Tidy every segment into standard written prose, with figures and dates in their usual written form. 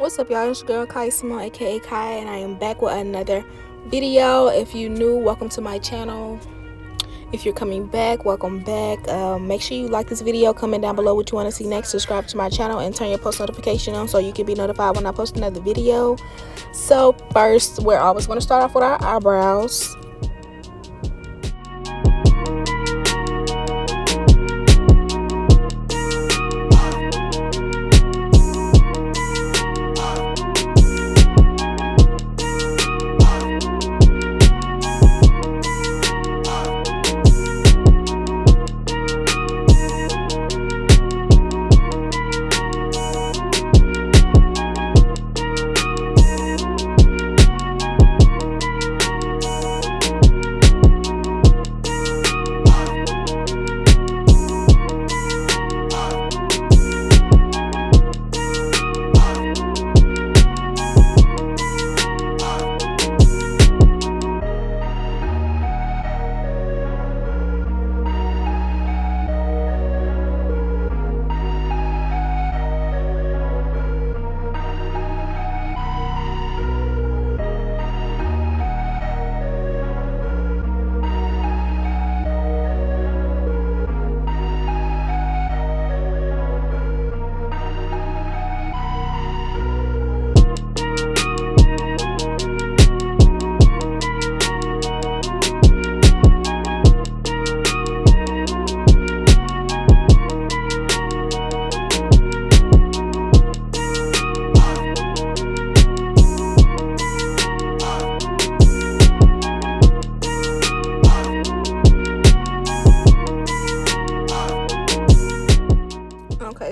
What's up, y'all? It's your girl Ki Simone AKA Ki, and I am back with another video. If you're new, welcome to my channel. If you're coming back, welcome back. Make sure you like this video, comment down below what you want to see next, subscribe to my channel, and turn your post notification on so you can be notified when I post another video. So first, we're always going to start off with our eyebrows.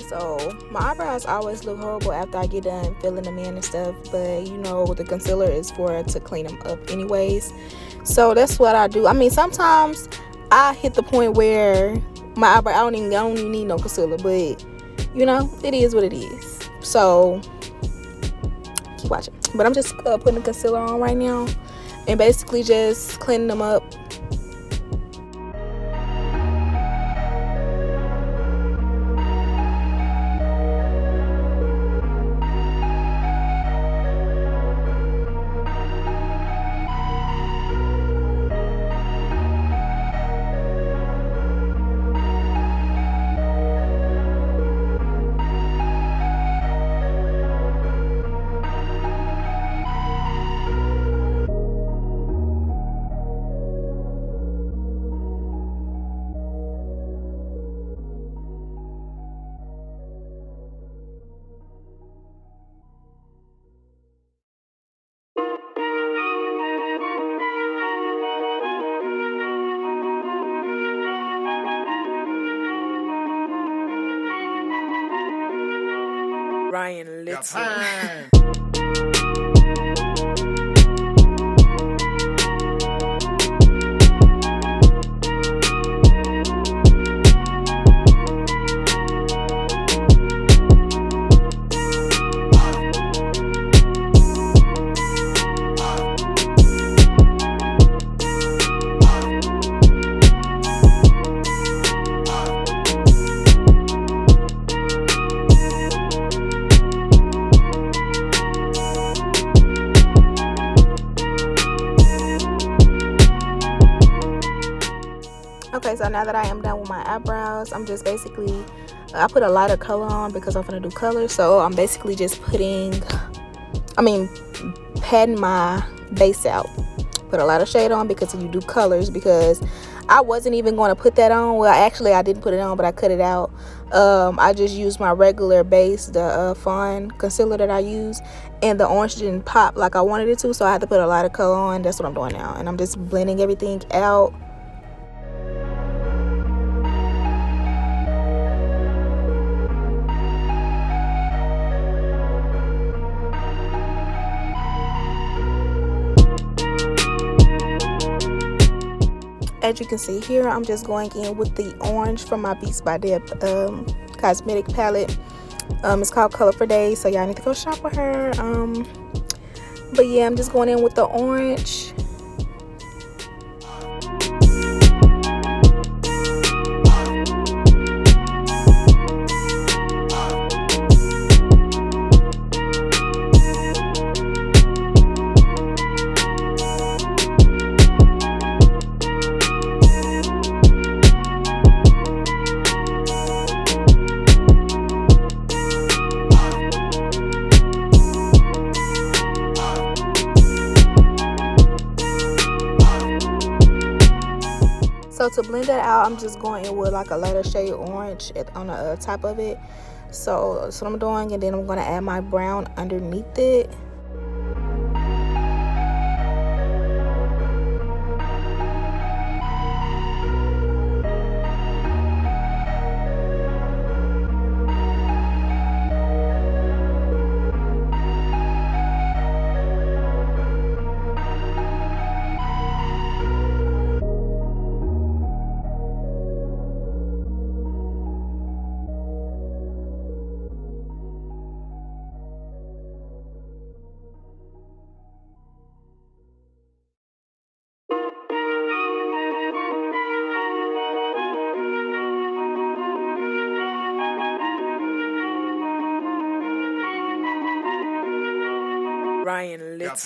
So my eyebrows always look horrible after I get done filling them in and stuff, but you know the concealer is for to clean them up anyways. So that's what I do. I mean, sometimes I hit the point where my eyebrow I don't even need no concealer, but you know it is what it is. So keep watching. But I'm just putting the concealer on right now and basically just cleaning them up. Ryan Little. Okay, so now that I am done with my eyebrows, I'm just basically, I put a lot of color on because I'm gonna do color. So I'm basically just patting my base out. Put a lot of shade on because you do colors, because I wasn't even going to put that on. Well, actually I didn't put it on, but I cut it out. I just used my regular base, the Fawn concealer that I use, and the orange didn't pop like I wanted it to, so I had to put a lot of color on. That's what I'm doing now, and I'm just blending everything out. As you can see here, I'm just going in with the orange from my Beats by Deb cosmetic palette. It's called Color for Days, so y'all need to go shop with her. But yeah, I'm just going in with the orange. So to blend that out, I'm just going in with like a lighter shade orange on the top of it. So that's what I'm doing, and then I'm going to add my brown underneath it. Ryan Little.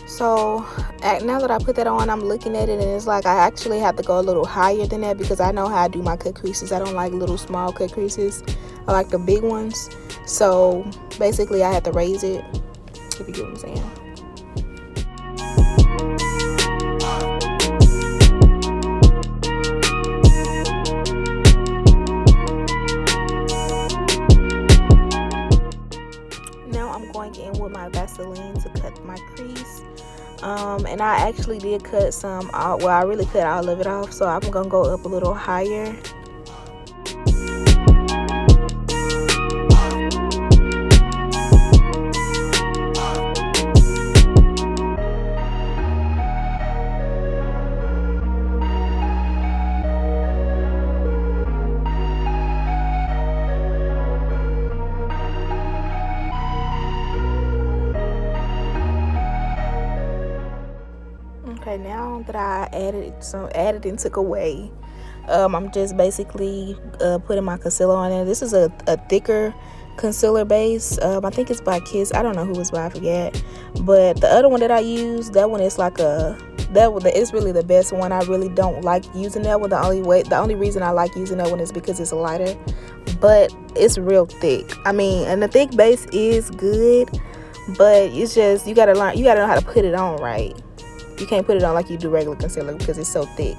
So now that I put that on, I'm looking at it, and it's like I actually have to go a little higher than that because I know how I do my cut creases. I don't like little small cut creases. I like the big ones. So basically I have to raise it, if you get what I'm saying. Now I'm going in with my Vaseline to cut my crease. And I actually did cut some out. Well, I really cut all of it off, so I'm gonna go up a little higher. Okay, now that I added and took away, I'm just basically putting my concealer on there. This is a thicker concealer base. I think it's by Kiss. I don't know who it's by, I forget. But the other one that I use, that one is like it's really the best one. I really don't like using that one. The only reason I like using that one is because it's lighter, but it's real thick. I mean, and the thick base is good, but it's just you gotta know how to put it on right. You can't put it on like you do regular concealer because it's so thick.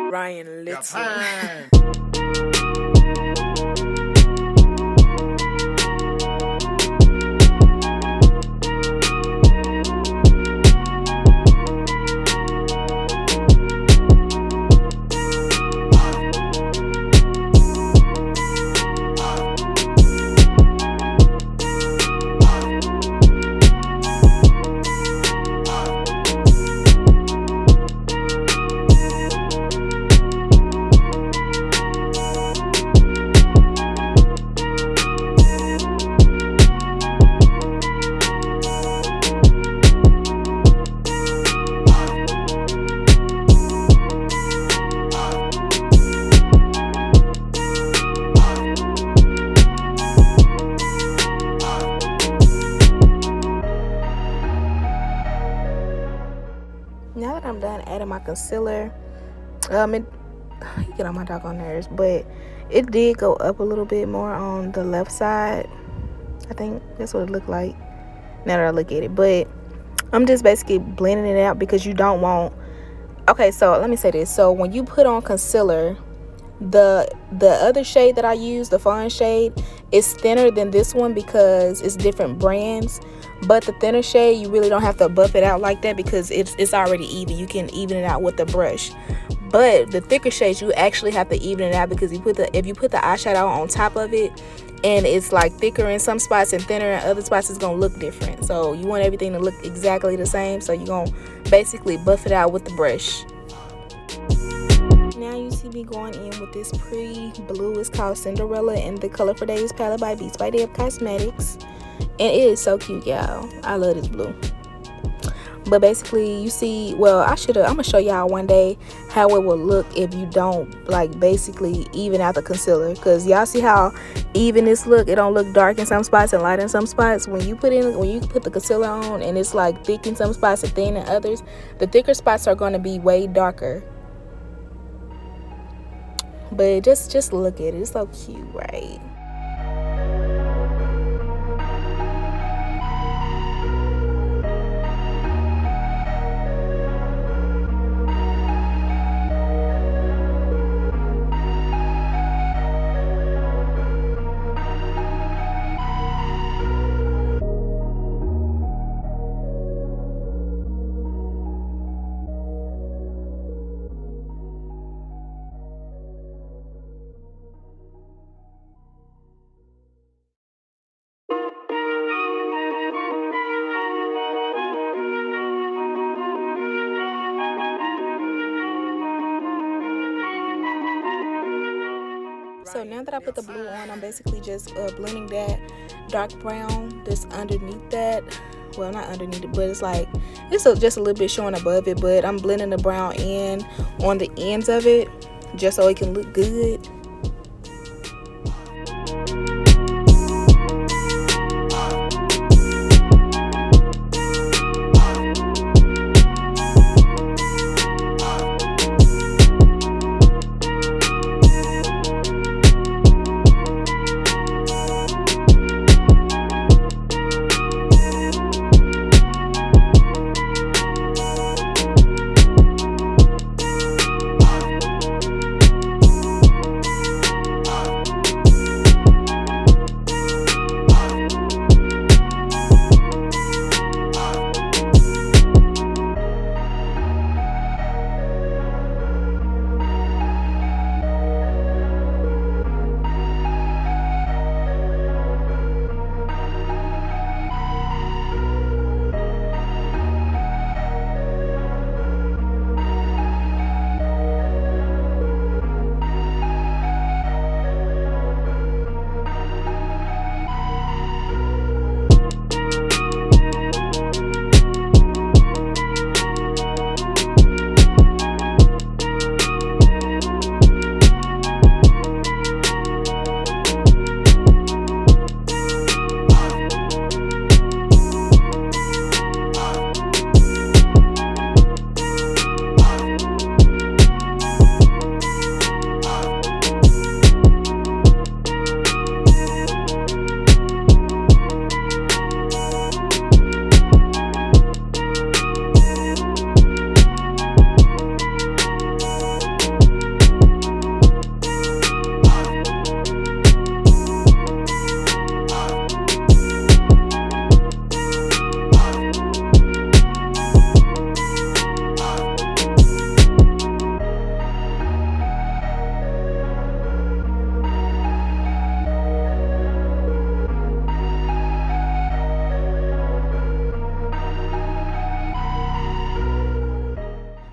Ryan Little. Now that I'm done adding my concealer, you get on my doggone nerves, but it did go up a little bit more on the left side. I think that's what it looked like now that I look at it. But I'm just basically blending it out because you don't want. Okay, so let me say this. So when you put on concealer, the other shade that I use, the fawn shade, is thinner than this one because it's different brands. But the thinner shade, you really don't have to buff it out like that because it's already even. You can even it out with the brush. But the thicker shades, you actually have to even it out because if you put the eyeshadow on top of it, and it's like thicker in some spots and thinner in other spots, it's gonna look different. So you want everything to look exactly the same, so you're gonna basically buff it out with the brush. Now you see me going in with this pretty blue. It's called Cinderella in the Color for Days palette by Beats by Deb Cosmetics, and it is so cute, y'all. I love this blue. But basically, you see, well, I'm gonna show y'all one day how it will look if you don't like basically even out the concealer, because y'all see how even this look. It don't look dark in some spots and light in some spots. When you put the concealer on and it's like thick in some spots and thin in others, the thicker spots are going to be way darker. But just look at it. It's so cute, right? So now that I put the blue on, I'm basically just blending that dark brown that's underneath that. Well, not underneath it, but it's like just a little bit showing above it. But I'm blending the brown in on the ends of it just so it can look good.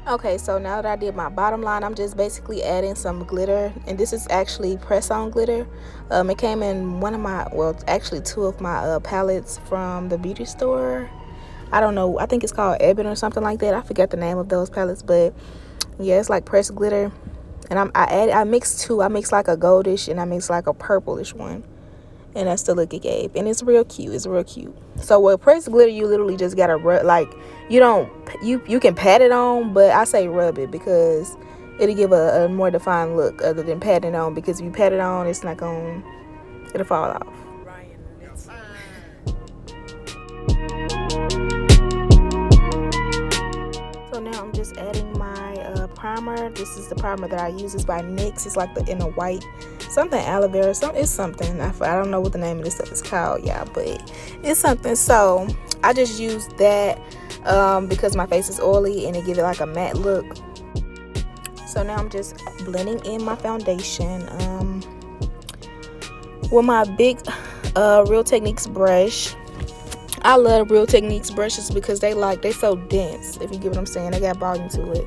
Okay, so now that I did my bottom line, I'm just basically adding some glitter, and this is actually press-on glitter. It came in one of my, well, actually two of my palettes from the beauty store. I don't know, I think it's called Ebon or something like that. I forget the name of those palettes, but yeah, it's like pressed glitter. And I mixed two. I mixed like a goldish and I mixed like a purplish one. And that's the look it gave, and it's real cute. It's real cute. So with pressed glitter, you literally just gotta rub, like, you can pat it on, but I say rub it because it'll give a more defined look other than pat it on, because if you pat it on, it's not going to, it'll fall off. So now I'm just adding my primer. This is the primer that I use. It's by NYX. It's like the in a white something aloe vera. It's something. I don't know what the name of this stuff is called, y'all, but it's something. So I just use that because my face is oily and it gives it like a matte look. So now I'm just blending in my foundation with my big Real Techniques brush. I love Real Techniques brushes because they so dense, if you get what I'm saying. They got volume to it.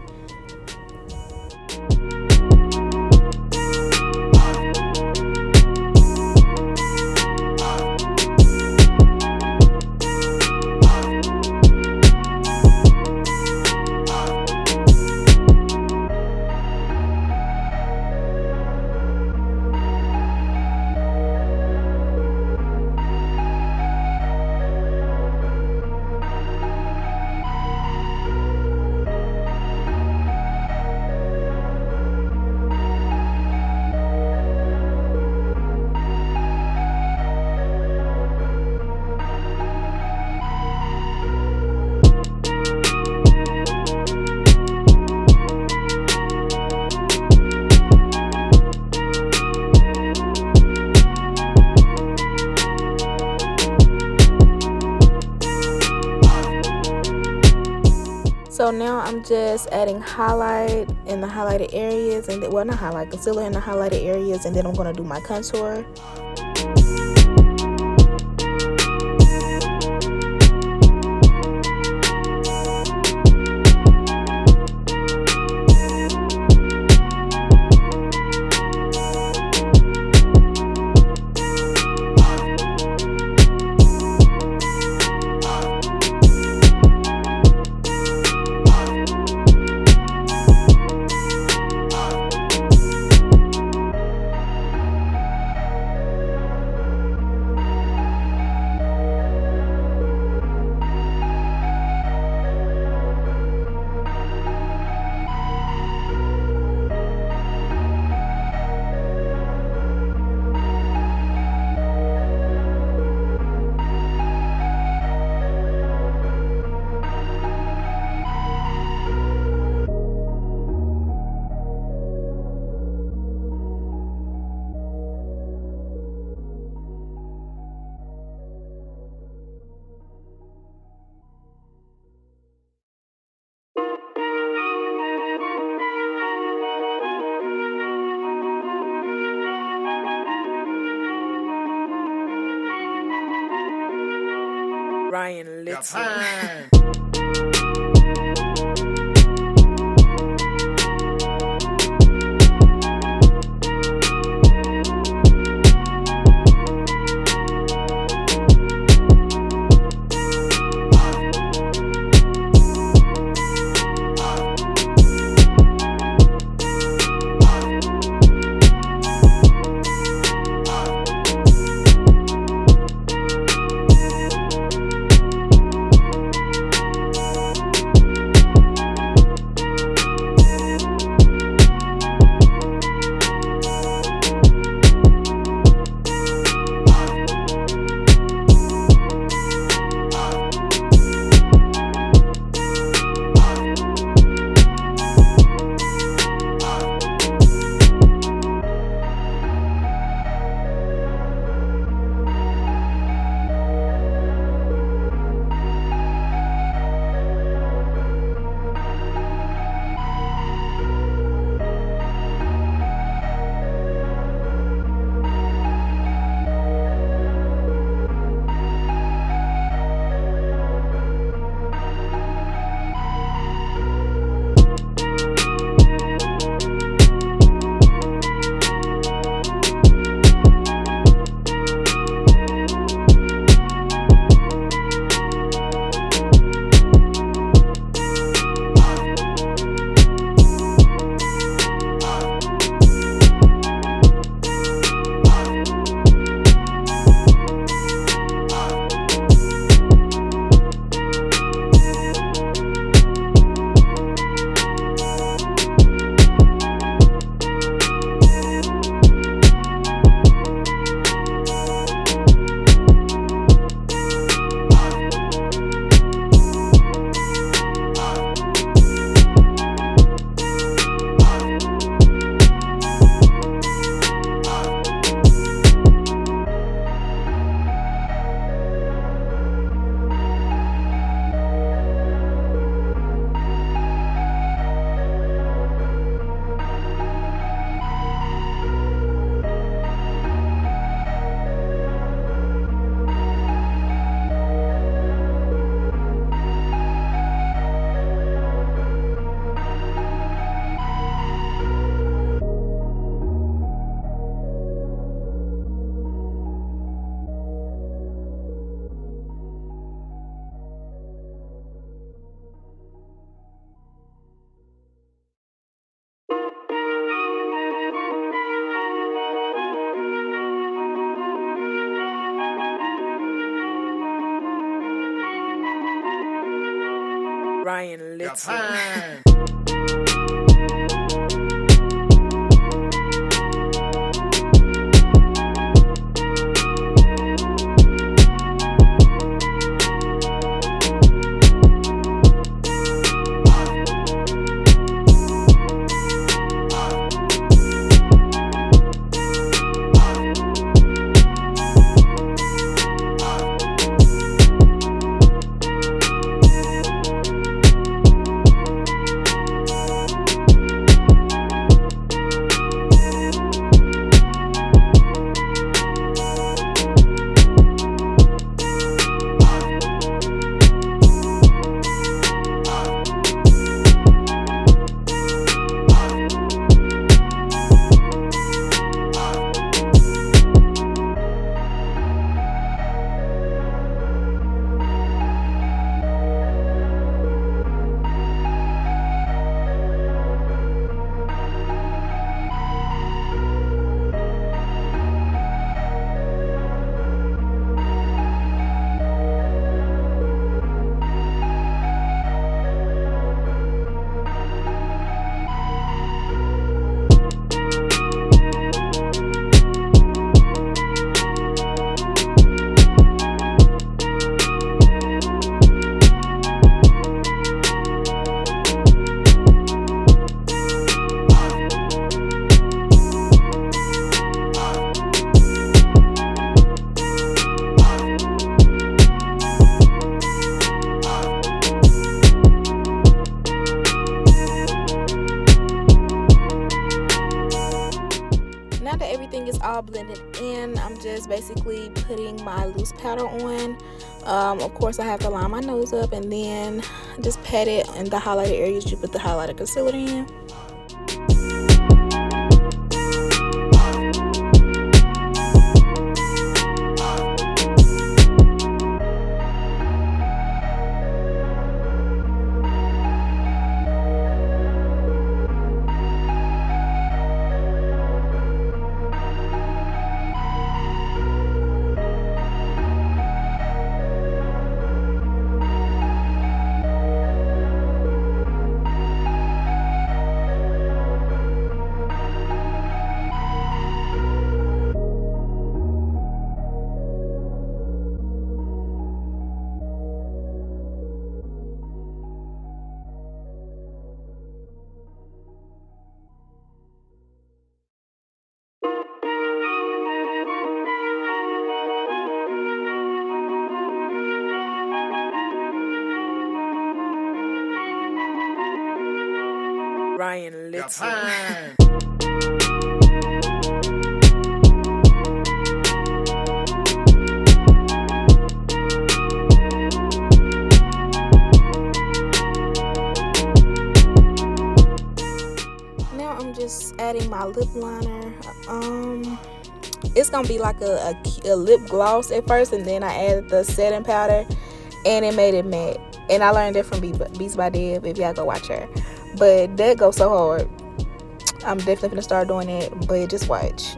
So now I'm just adding highlight in the highlighted areas, and well, not highlight, concealer in the highlighted areas, and then I'm going to do my contour. Ryan Little. little. Now that everything is all blended in, I'm just basically putting my loose powder on. Of course, I have to line my nose up and then just pat it in the highlighted areas you put the highlighter concealer in. Ryan Little. Now I'm just adding my lip liner. It's gonna be like a lip gloss at first, and then I added the setting powder and it made it matte. And I learned that from Beats by Deb, if y'all go watch her. But that goes so hard. I'm definitely gonna start doing it, but just watch.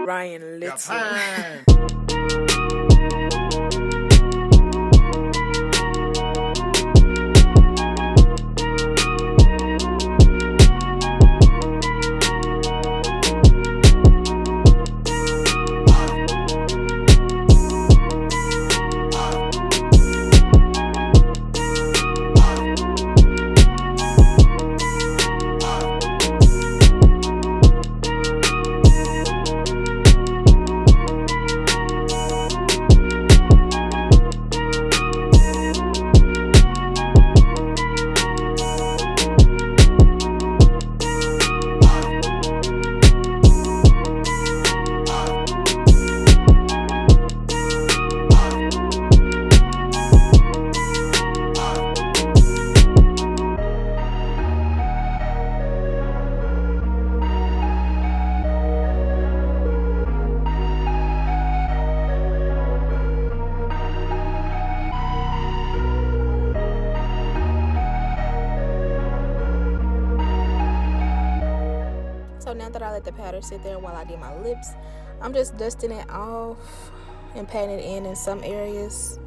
Ryan Little. So now that I let the powder sit there while I did my lips, I'm just dusting it off and patting it in some areas.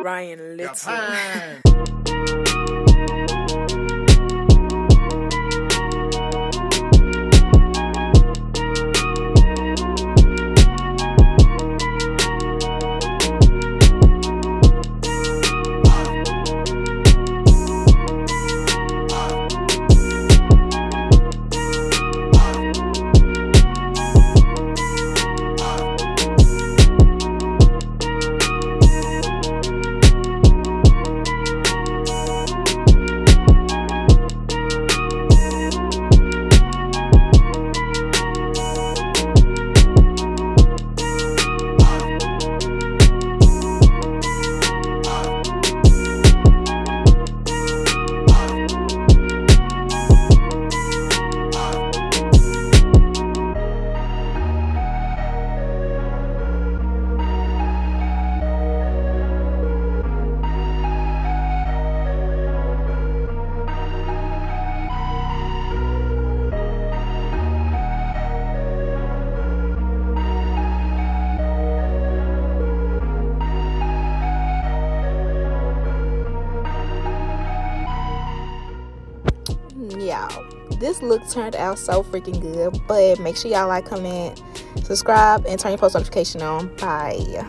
Ryan Little. Y'all, this look turned out so freaking good, but make sure y'all like, comment, subscribe, and turn your post notification on. Bye.